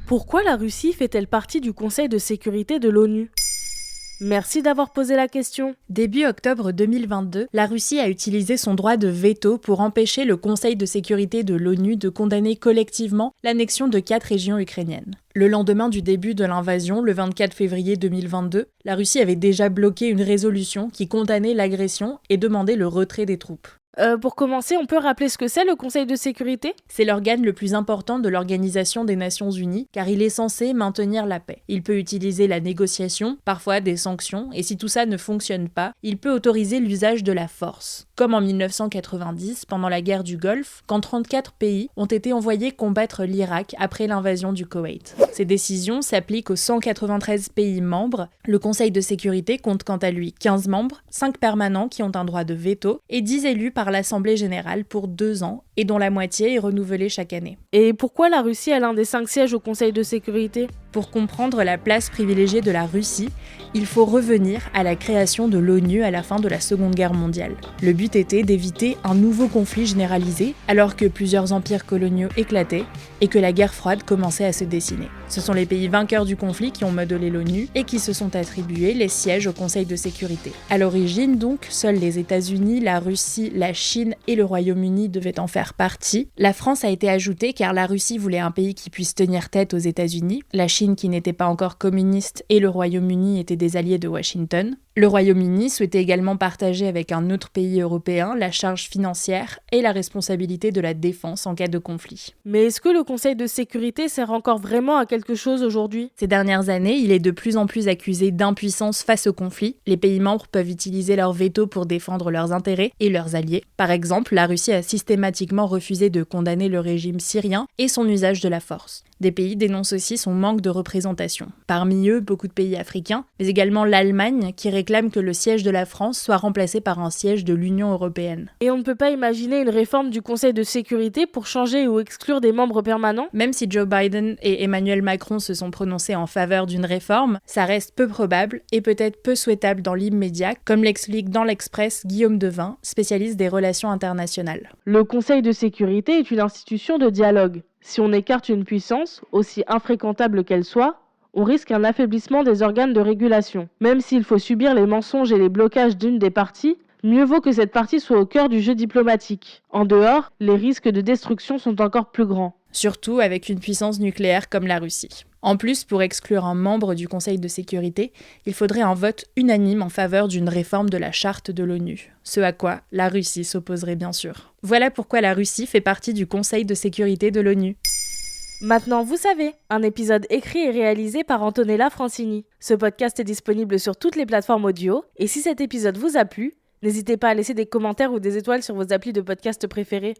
Pourquoi la Russie fait-elle partie du Conseil de sécurité de l'ONU ? Merci d'avoir posé la question. Début octobre 2022, la Russie a utilisé son droit de veto pour empêcher le Conseil de sécurité de l'ONU de condamner collectivement l'annexion de 4 régions ukrainiennes. Le lendemain du début de l'invasion, le 24 février 2022, la Russie avait déjà bloqué une résolution qui condamnait l'agression et demandait le retrait des troupes. Pour commencer, on peut rappeler ce que c'est le Conseil de sécurité ? C'est l'organe le plus important de l'Organisation des Nations Unies, car il est censé maintenir la paix. Il peut utiliser la négociation, parfois des sanctions, et si tout ça ne fonctionne pas, il peut autoriser l'usage de la force. Comme en 1990, pendant la guerre du Golfe, quand 34 pays ont été envoyés combattre l'Irak après l'invasion du Koweït. Ces décisions s'appliquent aux 193 pays membres. Le Conseil de sécurité compte quant à lui 15 membres, 5 permanents qui ont un droit de veto, et 10 élus par l'Assemblée générale pour 2 ans, et dont la moitié est renouvelée chaque année. Et pourquoi la Russie a l'un des 5 sièges au Conseil de sécurité ? Pour comprendre la place privilégiée de la Russie, il faut revenir à la création de l'ONU à la fin de la Seconde Guerre mondiale. Le but était d'éviter un nouveau conflit généralisé, alors que plusieurs empires coloniaux éclataient et que la guerre froide commençait à se dessiner. Ce sont les pays vainqueurs du conflit qui ont modelé l'ONU et qui se sont attribués les sièges au Conseil de sécurité. À l'origine donc, seuls les États-Unis, la Russie, la Chine et le Royaume-Uni devaient en faire partie. La France a été ajoutée car la Russie voulait un pays qui puisse tenir tête aux États-Unis, la Chine qui n'était pas encore communiste et le Royaume-Uni étaient des alliés de Washington. Le Royaume-Uni souhaitait également partager avec un autre pays européen la charge financière et la responsabilité de la défense en cas de conflit. Mais est-ce que le Conseil de sécurité sert encore vraiment à quelque chose aujourd'hui ? Ces dernières années, il est de plus en plus accusé d'impuissance face au conflit. Les pays membres peuvent utiliser leur veto pour défendre leurs intérêts et leurs alliés. Par exemple, la Russie a systématiquement refusé de condamner le régime syrien et son usage de la force. Des pays dénoncent aussi son manque de représentation. Parmi eux, beaucoup de pays africains, mais également l'Allemagne qui réclame que le siège de la France soit remplacé par un siège de l'Union européenne. Et on ne peut pas imaginer une réforme du Conseil de sécurité pour changer ou exclure des membres permanents ? Même si Joe Biden et Emmanuel Macron se sont prononcés en faveur d'une réforme, ça reste peu probable et peut-être peu souhaitable dans l'immédiat, comme l'explique dans l'Express Guillaume Devin, spécialiste des relations internationales. Le Conseil de sécurité est une institution de dialogue. Si on écarte une puissance, aussi infréquentable qu'elle soit, on risque un affaiblissement des organes de régulation. Même s'il faut subir les mensonges et les blocages d'une des parties, mieux vaut que cette partie soit au cœur du jeu diplomatique. En dehors, les risques de destruction sont encore plus grands. Surtout avec une puissance nucléaire comme la Russie. En plus, pour exclure un membre du Conseil de sécurité, il faudrait un vote unanime en faveur d'une réforme de la charte de l'ONU, ce à quoi la Russie s'opposerait bien sûr. Voilà pourquoi la Russie fait partie du Conseil de sécurité de l'ONU. Maintenant, vous savez, un épisode écrit et réalisé par Antonella Francini. Ce podcast est disponible sur toutes les plateformes audio, et si cet épisode vous a plu, n'hésitez pas à laisser des commentaires ou des étoiles sur vos applis de podcast préférés.